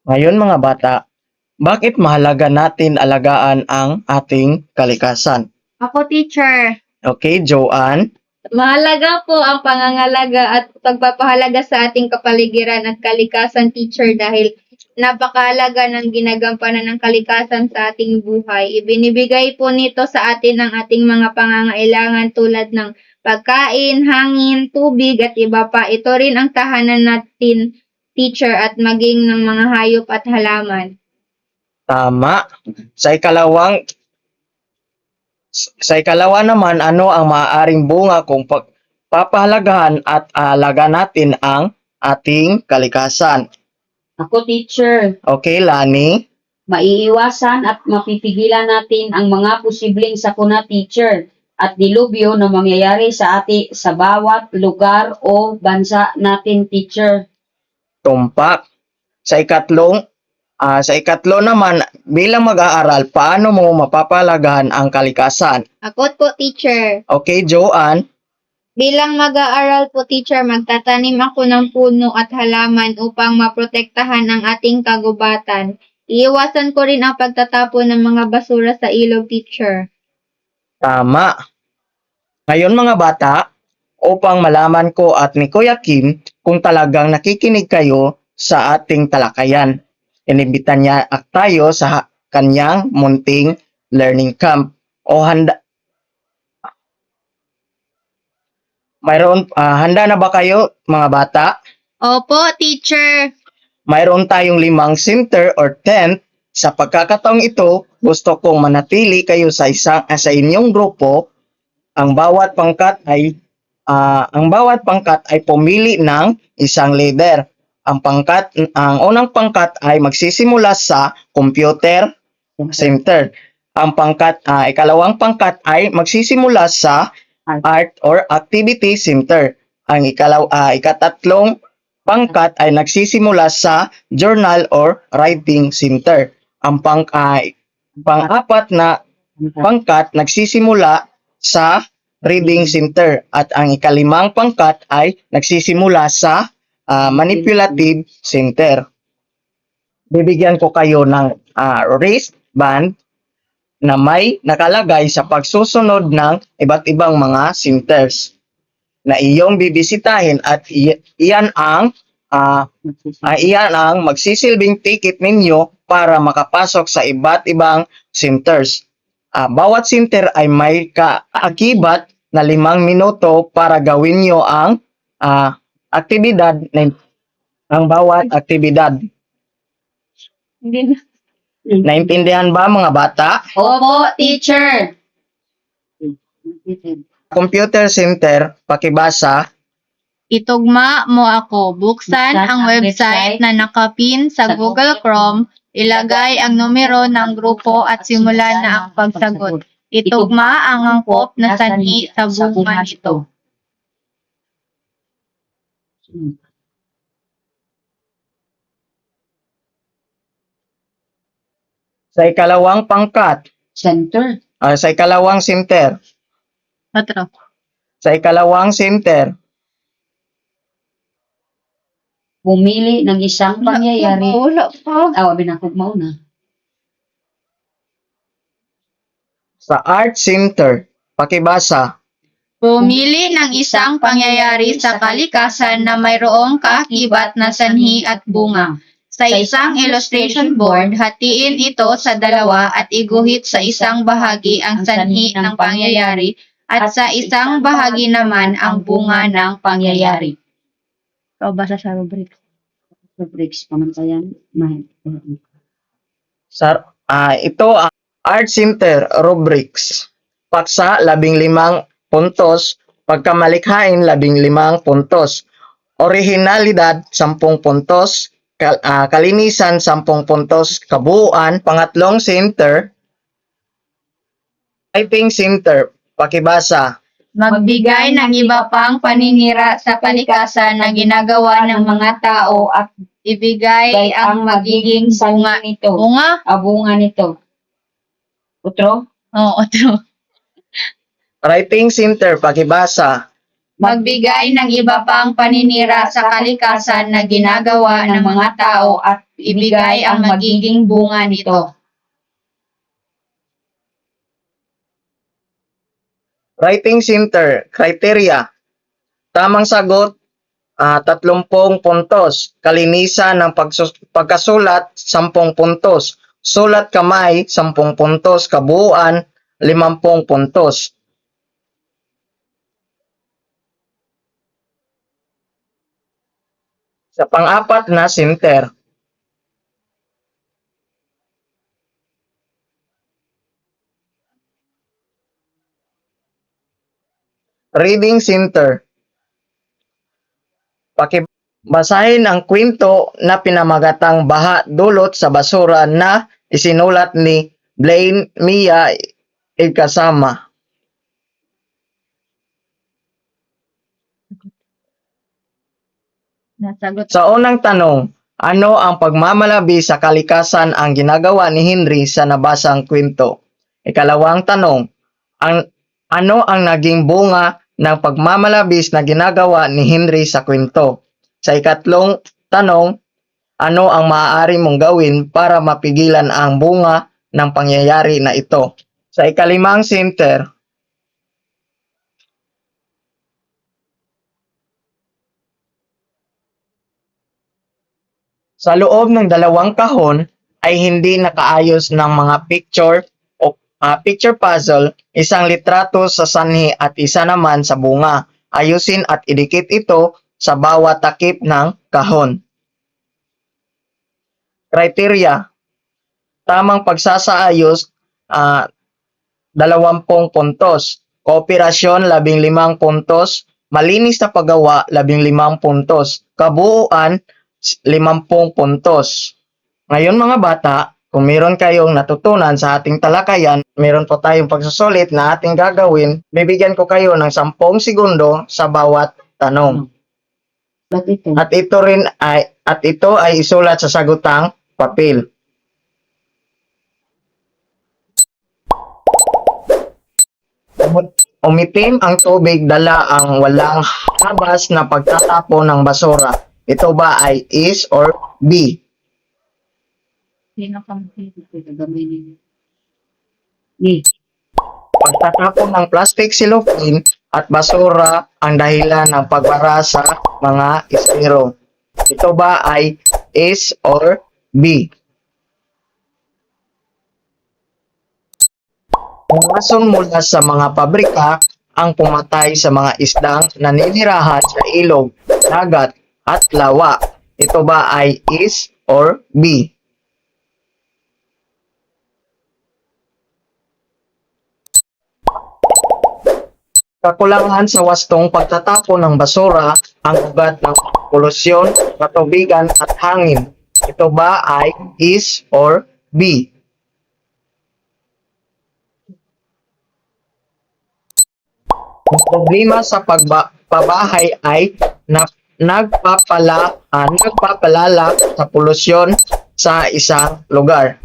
Ngayon mga bata, bakit mahalaga natin alagaan ang ating kalikasan? Ako, teacher. Okay, Joanne? Mahalaga po ang pangangalaga at pagpapahalaga sa ating kapaligiran at kalikasan, teacher, dahil napakahalaga ng ginagampanan ng kalikasan sa ating buhay. Ibinibigay po nito sa atin ang ating mga pangangailangan tulad ng pagkain, hangin, tubig at iba pa. Ito rin ang tahanan natin, teacher, at maging ng mga hayop at halaman. Tama. Sa ikalawa naman, ano ang maaaring bunga kung papahalagahan at aalaga natin ang ating kalikasan? Ako, teacher, Okay, Lani? maiiwasan at mapipigilan natin ang mga posibleng sakuna, teacher, at dilubyo na mangyayari sa bawat lugar o bansa natin, teacher. Tumpak. Sa ikatlo naman, bilang mag-aaral, paano mo mapapalagahan ang kalikasan? Ako po, teacher. Okay, Joanne? Bilang mag-aaral po, teacher, magtatanim ako ng puno at halaman upang maprotektahan ang ating kagubatan. Iiwasan ko rin ang pagtatapon ng mga basura sa ilog, teacher. Tama. Ngayon mga bata, upang malaman ko at ni Kuya Kim kung talagang nakikinig kayo sa ating talakayan, inimbitan niya tayo sa kanyang munting learning camp. Handa na ba kayo mga bata? Opo, teacher. Mayroon tayong 5 center or tent. Sa pagkakataong ito, gusto kong manatili kayo sa inyong grupo. Ang bawat pangkat ay pumili ng isang leader. Ang unang pangkat ay magsisimula sa computer center. Ikalawang pangkat ay magsisimula sa art or activity center. Ang ikatatlong pangkat ay nagsisimula sa journal or writing center. Ang pang-apat na pangkat nagsisimula sa reading center at ang ikalimang pangkat ay nagsisimula sa manipulative center. Bibigyan ko kayo ng wristband na may nakalagay sa pagsusunod ng iba't ibang mga centers na iyong bibisitahin at iyan ang magsisilbing ticket ninyo para makapasok sa iba't ibang centers. Bawat center ay may kaakibat na 5 minuto para gawin nyo ang aktibidad ang bawat aktibidad. Hindi na. Naintindihan ba mga bata? Opo, teacher. Computer center, pakibasa. Itugma mo ako. Buksan ang website na nakapin sa Google Chrome. Ilagay ang numero ng grupo at simulan na ang pagsagot. Itugma ang angkop na sanhi sa bunga nito. Sa ikalawang pangkat, Center. sa ikalawang center, Patro. sa ikalawang center, Bumili ng isang pangyayari. Wala pa. Binakog mo na. sa art center, pakibasa. Pumili ng isang pangyayari sa kalikasan na mayroong kaakibat na sanhi at bunga. Sa isang illustration board, hatiin ito sa dalawa at iguhit sa isang bahagi ang sanhi ng pangyayari at sa isang bahagi naman ang bunga ng pangyayari. Ikaw basa sa rubrics. Rubrics, pamantayan. Ito ang art center rubrics. Paksa, 15 puntos. Pagkamalikhain, 15 puntos. Orihinalidad, 10 puntos. Kalinisan, 10 puntos. Kabuuan, pangatlong center. Writing center, pakibasa. Magbigay ng iba pang paninira sa kalikasan na ginagawa ng mga tao at ibigay ang magiging bunga nito. Bunga? Bunga nito. Utro? Oo, true. Writing center, pakibasa. magbigay ng iba pang paninira sa kalikasan na ginagawa ng mga tao at ibigay ang magiging bunga nito. Writing center, criteria. Tamang sagot, 30 puntos. Kalinisan ng pagkasulat, 10 puntos. Sulat kamay, 10 puntos. Kabuuan, 50 puntos. Sa pang-apat na center, reading center. Basahin ang kwento na pinamagatang Baha Dulot sa Basura na isinulat ni Blaine Mia Ikasama. Nasagot. Sa unang tanong, ano ang pagmamalabi sa kalikasan ang ginagawa ni Henry sa nabasang kwento? Ikalawang tanong, ano ang naging bunga ng pagmamalabis na ginagawa ni Henry sa kwento? Sa ikatlong tanong, ano ang maaari mong gawin para mapigilan ang bunga ng pangyayari na ito? Sa ikalimang center, sa loob ng dalawang kahon ay hindi nakaayos ng mga picture puzzle, isang litrato sa sanhi at isa naman sa bunga. Ayusin at idikit ito sa bawat takip ng kahon. Criteria. Tamang pagsasaayos, 20 puntos. Kooperasyon, 15 puntos. Malinis na paggawa, 15 puntos. Kabuuan, 50 puntos. Ngayon mga bata, kung meron kayong natutunan sa ating talakayan, meron po tayong pagsusulit na ating gagawin. Bibigyan ko kayo ng 10 segundo sa bawat tanong. Ba't ito? At ito ay isulat sa sagutang papel. Umitim ang tubig, dala ang walang habas na pagtatapon ng basura. Ito ba ay is or B? Pagtatapon ng plastic, cellophane at basura ang dahilan ng pagbara sa mga estero. Ito ba ay is or B? Ang ason mula sa mga pabrika ang pumatay sa mga isdang naninirahan sa ilog, dagat at lawa. Ito ba ay is or B? Kakulangan sa wastong pagtatapon ng basura ang ugat ng polusyon, katubigan at hangin. Ito ba ay is or B? Ang problema sa pagpabahay ay nagpapalala sa polusyon sa isang lugar.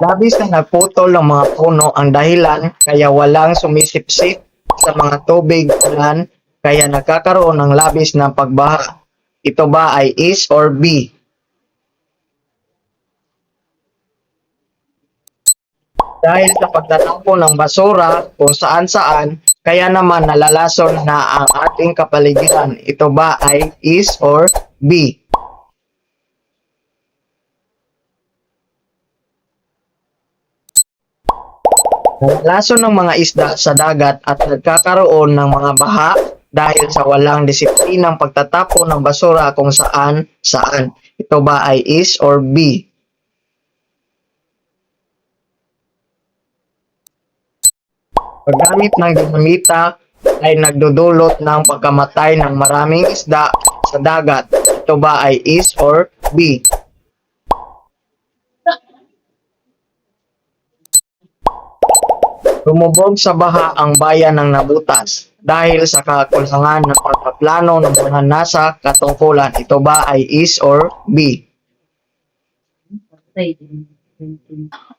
Labis na nagputol ng mga puno ang dahilan kaya walang sumisipsip sa mga tubig ulan kaya nagkakaroon ng labis na pagbaha. Ito ba ay is or B? Dahil sa pagtatapon ng basura kung saan-saan, kaya naman nalalason na ang ating kapaligiran. Ito ba ay is or B? Nalalason ng mga isda sa dagat at nagkakaroon ng mga baha dahil sa walang disiplinang pagtatapon ng basura kung saan-saan. Ito ba ay is or B? Paggamit ng dinamita ay nagdudulot ng pagkamatay ng maraming isda sa dagat. Ito ba ay is or B? Lumubog sa baha ang bayan ng Nabutas dahil sa kakulangan ng pagpaplano ng mga nasa katungkulan. Ito ba ay is or B?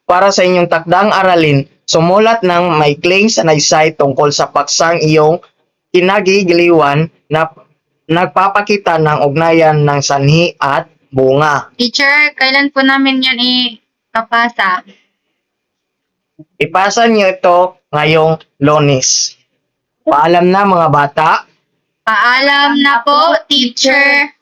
Para sa inyong takdang aralin, sumulat ng maikling sanaysay tungkol sa paksang iyong kinagigiliwan na nagpapakita ng ugnayan ng sanhi at bunga. Teacher, kailan po namin yan ipapasa? Ipasa niyo ito ngayong Lunes. Paalam na mga bata. Paalam na po, teacher.